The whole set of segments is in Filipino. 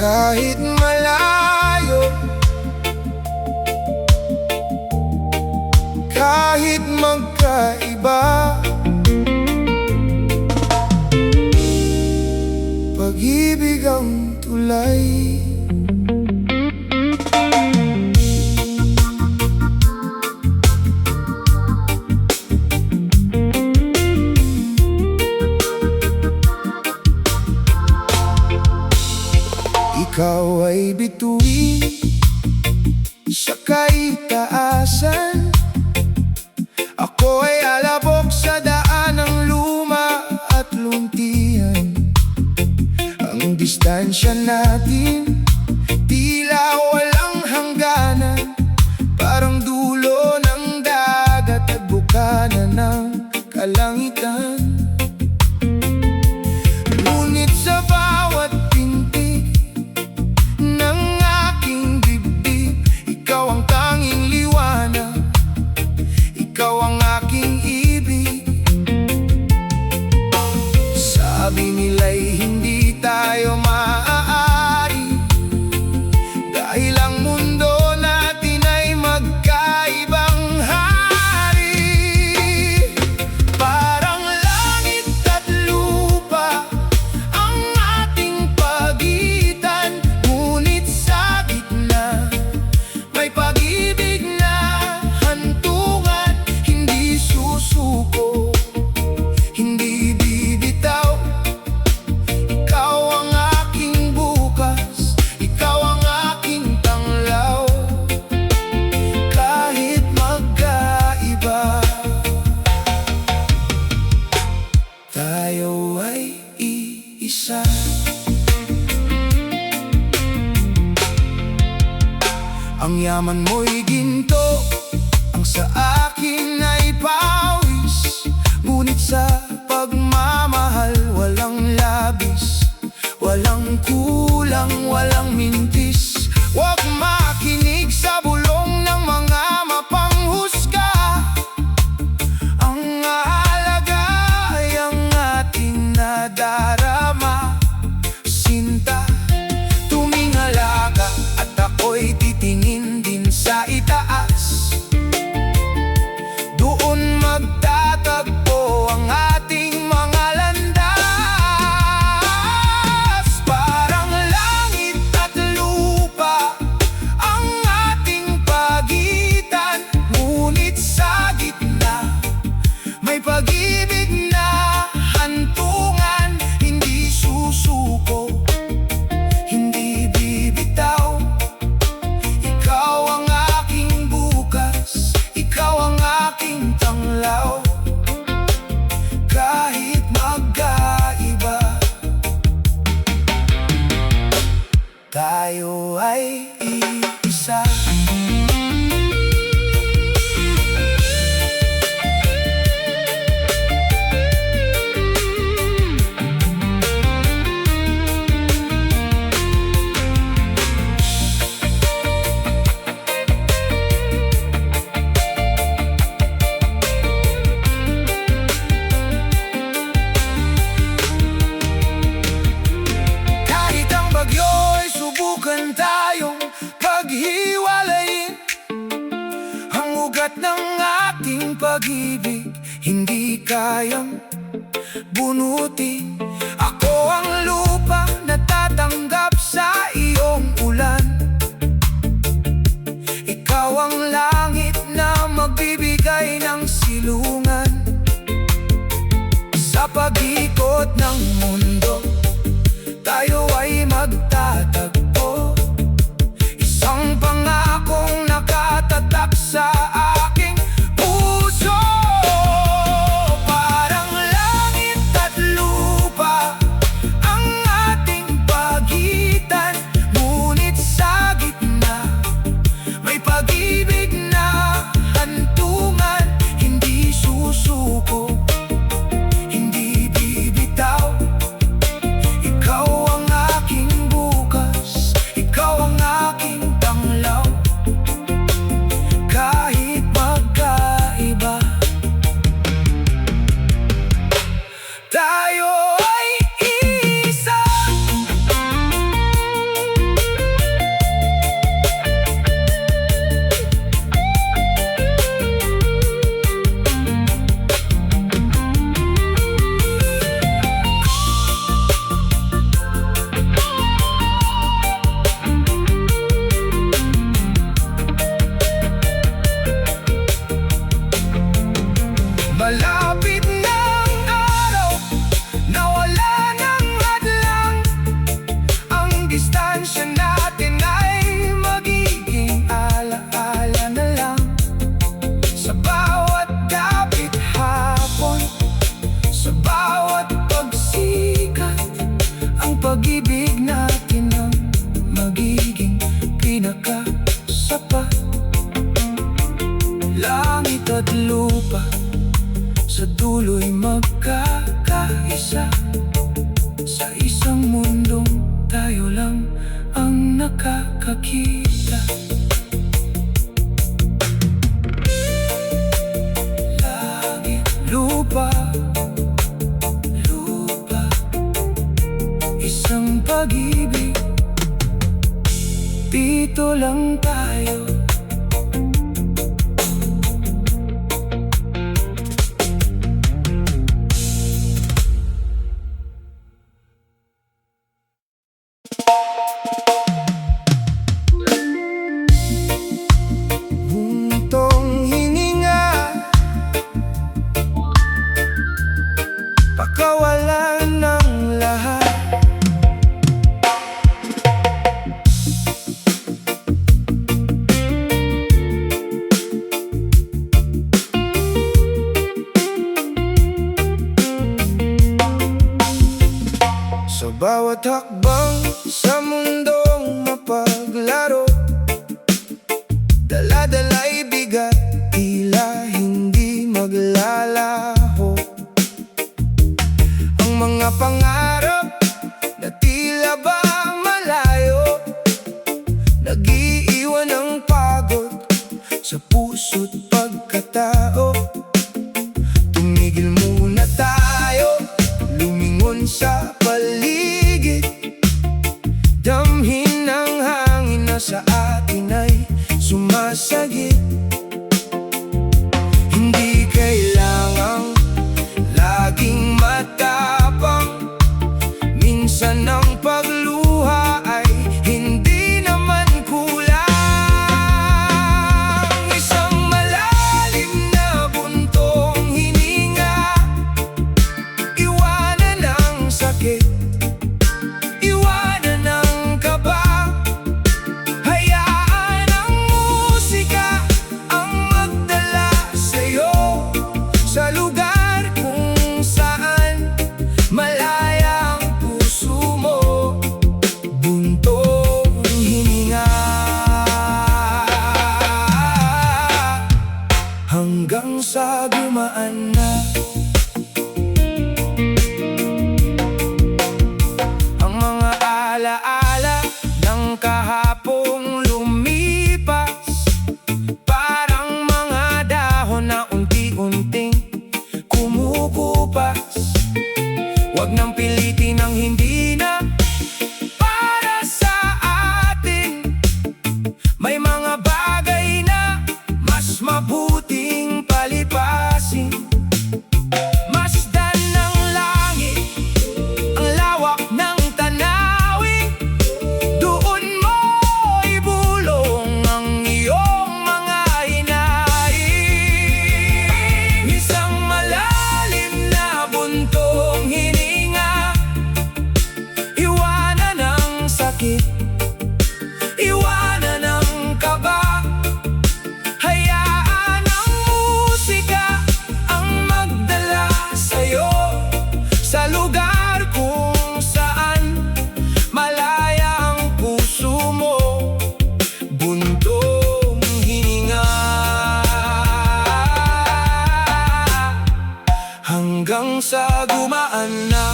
Kahit malayo, kahit magkaiba, pag-ibig ang tulay. Ikaw ay bituin, siya kay taasan. Ako ay alabok sa daan ng luma at luntian. Ang distansya natin tila walang hangganan, parang dulo ng dagat at bukana ng kalangitan. Ngunit sa bawat pintig ng aking dibdib, ikaw ang tanging liwanag, ikaw ang aking ibig. Sabi nila'y hindi tayo maaari, dahil ang mundo natin ay magkaibang hari. Parang langit at lupa ang ating pagitan, ngunit sa gitna may pag-ibig na hantungan. Hindi susuko, hindi bibitaw. Ikaw ang aking bukas, ikaw ang aking tanglaw. Kahit magkaiba, tayo ay iisa. Ang yaman mo'y ginto, ang sa akin ay pawis. Ngunit sa pagmamahal walang labis, walang kulang, walang mintis. Huwag makinig sa bulong ng mga mapanghusga. Ang mahalaga ay ang ating nadarama. Sinta, tumingala ka at ako'y titingin din sa itaas. Doon magtatagpo ang ating mga landas. Parang langit at lupa ang ating pagitan, ngunit sa gitna may pag-ibig na hantungan. Hindi susuko, hindi bibitaw. Ikaw ang aking bukas, ikaw ang aking tanglaw. Kahit magkaiba, tayo ay iisa. Kahit ang bagyo'y subukan tayong paghiwalayin, ang ugat ng ating pag-ibig hindi kayang bunutin. Ako ang lupa na tatanggap sa iyong ulan, ikaw ang langit na magbibigay ng silungan. Sa pag-ikot ng mundo, tayo ay magtatagpo. Isang pangakong nakatatak sa aking puso. Parang langit at lupa ang ating pagitan, ngunit sa gitna may pag-ibig na hantungan. Hindi susuko, hindi bibitaw. Ikaw ang aking bukas, lupa, isang pag-ibig, dito lang tayo. Buntong hininga, pakawalan ng lahat. Sa bawat hakbang sa mundong mapaglaro, dala-dala'y bigat, tila hindi maglalaho. Ang mga pangarap na tila ba malayo, nag-iiwan ng pagod sa puso't pagkatao. Tumigil muna tayo, lumingon sa paligid, damhin ang hangin na sa atin ay sumasagit. Hindi kailangang laging matapang, minsan ang pagluha ay hindi naman kulang. Isang malalim na buntong hininga, iwanan ang sakit, iwanan ang kaba. Hayaan ang musika ang magdala sa'yo sa lugar kung saan malaya ang puso mo. Buntong hininga, hanggang sa gumaan na ang mga alaala ng kahapong lumipas, parang mga dahon na unti-unting kumukupas. Huwag nang pilitin ang hindi na para sa atin. May mga bagay na mas mabuting palipasin. Masdan ng langit ang lawak ng tanawin, doon mo ibulong ang iyong mga hinaing. Isang malalim na buntong hininga, iwanan ang sakit, iwanan ang kaba. Hayaan ang musika ang magdala sa'yo sa lugar kung saan malaya ang puso mo. Buntong hininga, hanggang sa gumaan na.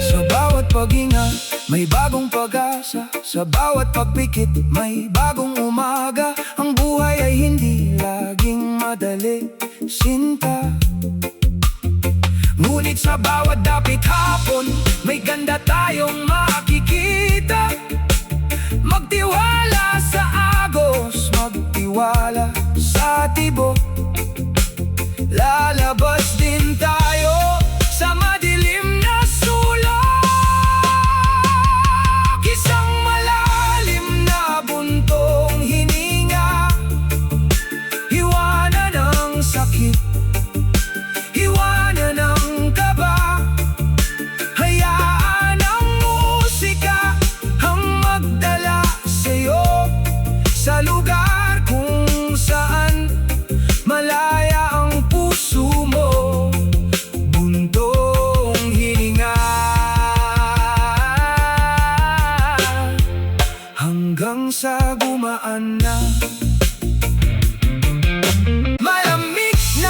Sa bawat paghinga, may bagong pag-asa. Sa bawat pagpikit, may bagong umaga. Ang buhay ay hindi laging madali, sinta. Ngunit sa bawat dapit hapon, may ganda tayong makikita. Magtiwala sa agos, magtiwala sa tibok. Lalabas din tayo sa madilim na sulok. Isang malalim na buntong hininga, iwanan ang sakit, iwanan ang kaba. Hayaan ang musika ang magdala sa'yo sa lugar kung saan malaya ang puso mo. Buntong hininga, hanggang sa gumaan na. Malamig na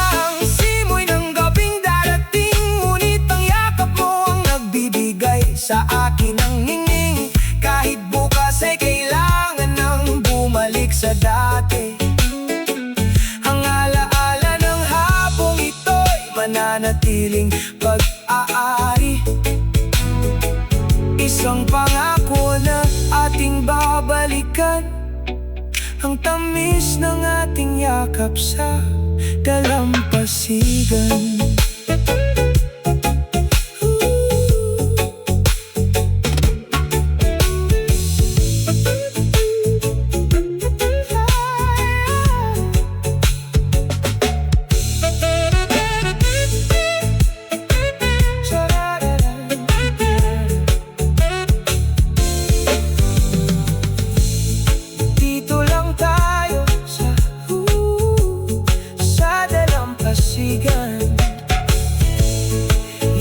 sa dati. Ang alaala ng hapong ito'y mananatiling pag-aari. Isang pangako na ating babalikan, ang tamis ng ating yakap sa dalampasigan.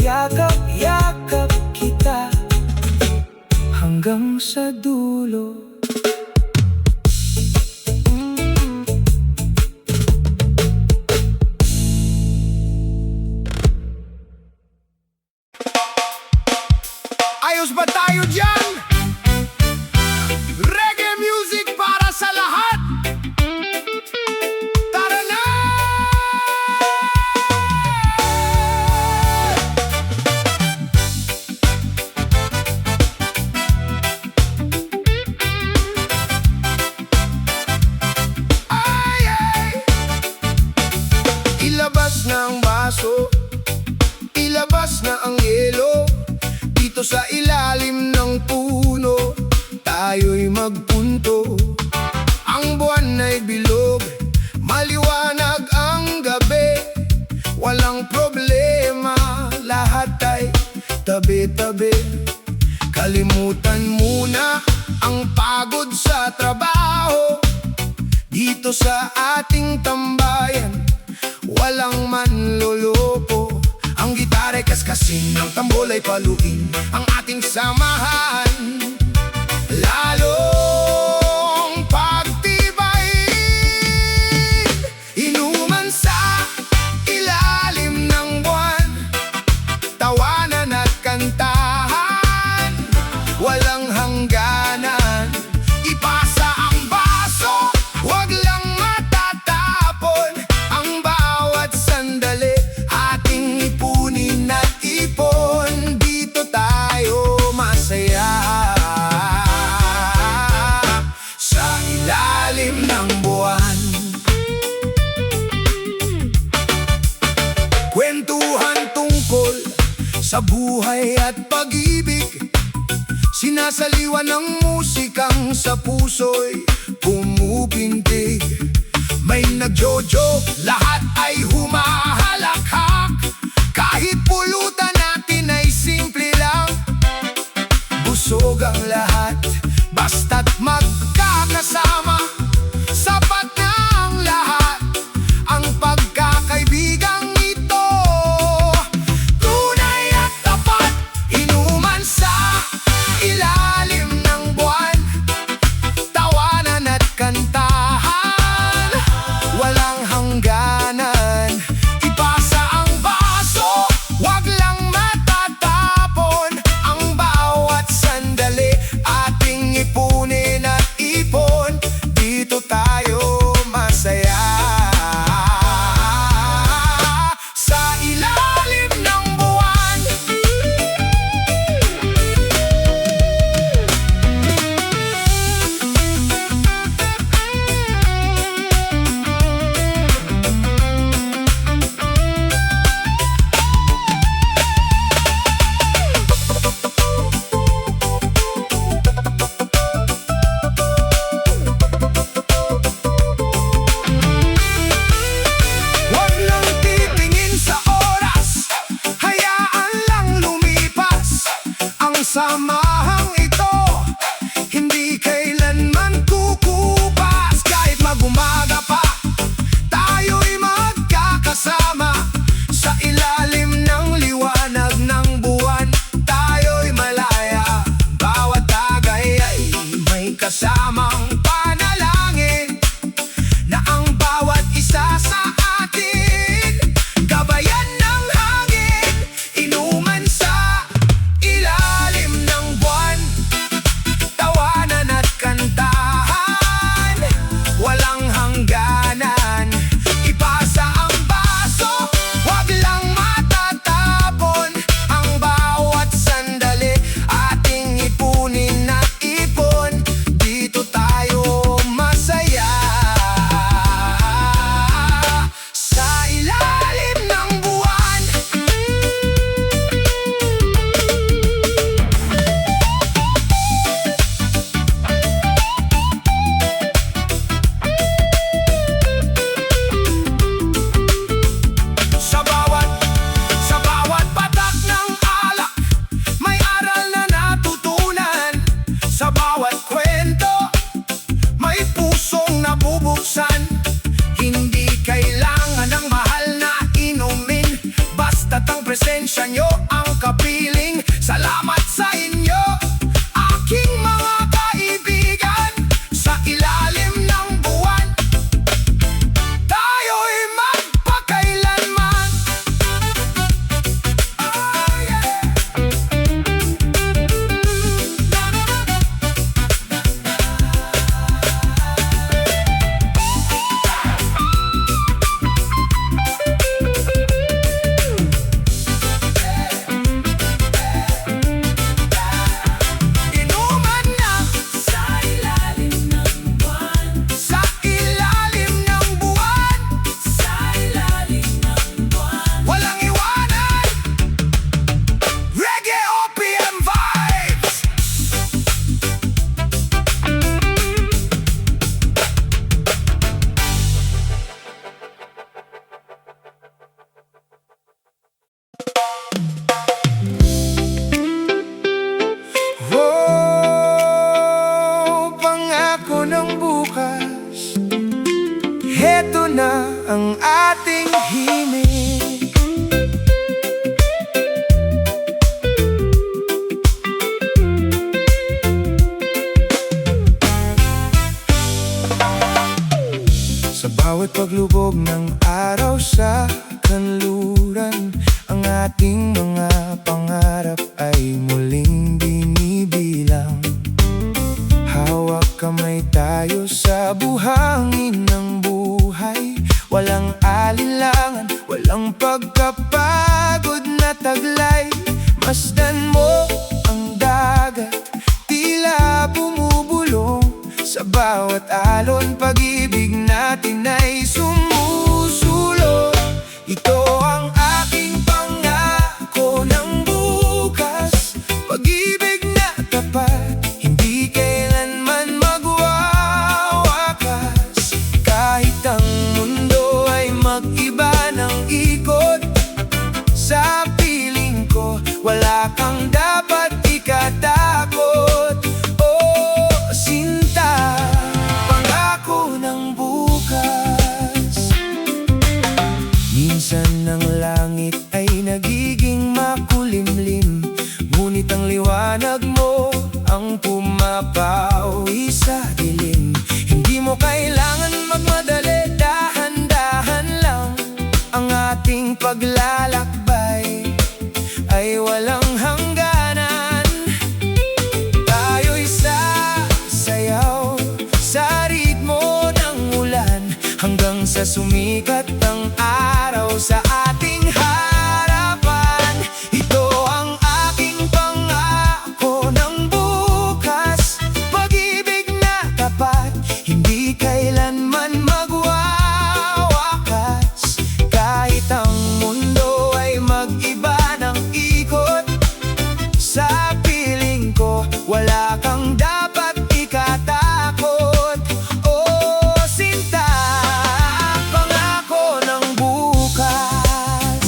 Yakap-yakap kita hanggang sa dulo. Ayos ba tayo dyan? Reggae music para sa lahat. Tara na! Ilabas na ang baso, ilabas na ang yelo. Dito sa ilalim ng puno, tayo'y magpunto. Ang buwan ay bilog, maliwanag ang gabi. Walang problema, lahat ay tabi-tabi. Kalimutan muna ang pagod sa trabaho. Dito sa ating tambayan, walang manloloko. Ang gitara'y kaskasin, ang tambol ay paluin ang ating samahan. Lalong pagtibay, inuman sa ilalim ng buwan, tawanan at kantahan, walang hangganan. Ipasa ang baso, wag lang matatapon. Ang bawat sandali ating ipunin at ipon. Dito tayo masaya sa ilalim ng buwan. Kwentuhan tungkol sa buhay at pag-ibig, sinasaliwan ng musikang sa puso'y pumupintig. May nagjojo, lahat ay humahalakhak. Kahit pulutan natin ay simple lang, busog ang lahat, basta't magkakasama. Sapat na ang lahat, ang pagkakaibigang ito, tunay at tapat. Inuman sa ilalim ng buwan, tawanan at kantahan, walang hangganan. presensya nyo ang kapiling. Salamat sa inyo, aking mga kaibigan. Sa ilalim ng buwan, tayo'y magpakailanman. Oh yeah. Inuman na sa ilalim ng buwan, sa ilalim ng buwan, sa ilalim ng buwan. Walang iwanan, Reggae OPM vibes. Oh, pangako ng bukas, heto na ang ating himig. Sa bawat paglubog ng araw sa kanluran, ang ating mga pangarap ay muling binibilang. Hawak kamay tayo sa buhangin ng buhay, walang alinlangan, walang pagkapagod na taglay. Masdan mo ang dagat, tila bumubulong sa bawat alon. Pag-ibig natin ay sumusulong. Ito ang aking pangako ng bukas, pag-ibig na tapat, hindi kailanman magwawakas. Kahit ang mundo ay mag-iba ng ikot, sa piling ko wala kang dapat ikatakot. Oh, sinta, pangako ng bukas. Minsan ang langit ay nagiging makulimlim, ngunit ang liwanag mo ang pumapawi sa dilim. Hindi mo kailangan magmadali, dahan-dahan lang. Ang ating paglalakbay ay walang hangganan. Tayo'y sasayaw sa ritmo ng ulan, hanggang sa sumikat ang araw sa ating harapan. Ito ang aking pangako ng bukas, pag-ibig na tapat, hindi kailanman magwawakas. Kahit ang mundo ay mag-iba ng ikot, sa piling ko wala kang dapat ikatakot. Oh, sinta, pangako ng bukas.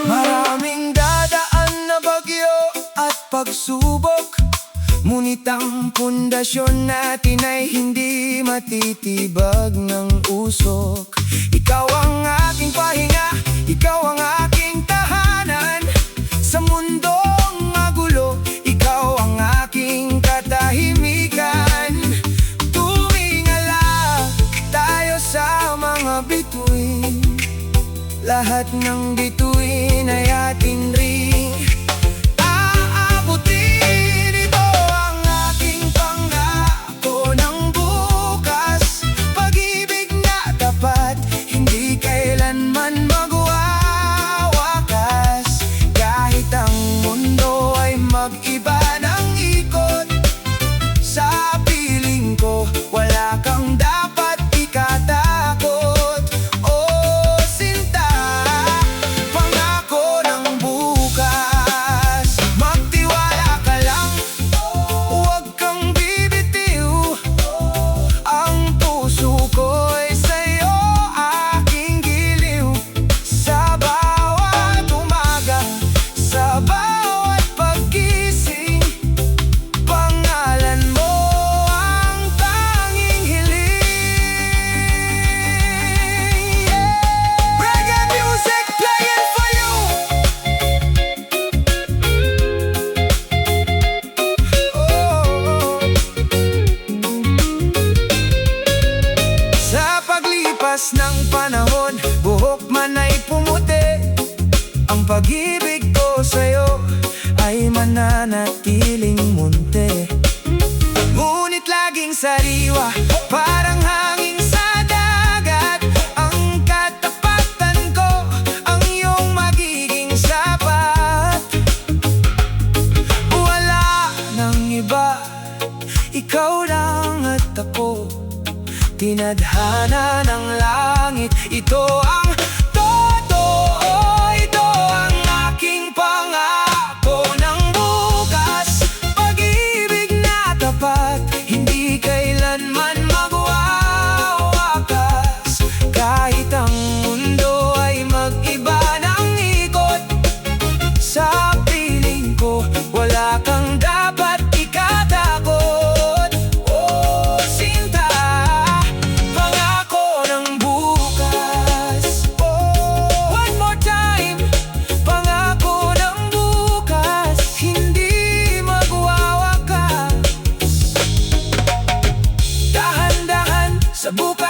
Maraming dadaan na bagyo at pagsubok, ngunit ang pundasyon natin ay hindi matitibag ng usok. Ikaw ang aking pahinga, ikaw ang aking tahanan. Sa mundong magulo, ikaw ang aking katahimikan. Tuwing alak tayo sa mga bituin, lahat ng bituin ay ating ring aabutin. Ito ang aking pangako ng bukas, pag-ibig na tapat, hindi kailanman magwawakas. Kahit ang mundo ay mag-iba ng ikot, sa piling ko wala kang dapat ikatakot. Oh, sinta, sariwa, parang hangin sa dagat. Ang katapatan ko, ang iyong magiging sapat. Wala nang iba, ikaw lang at ako. Tinadhana ng langit, ito ang totoo. Ito ang aking pangako ng bukas. Pag-ibig na tapat, hindi kailanman magwawakas. Kahit ang mundo ay mag-iba ng ikot, sa piling ko wala kang dapat ikatakot. Oh, sinta, pangako ng bukas. Oh, one more time, pangako ng bukas, hindi magwawakas. Dahan-dahan sa bukas.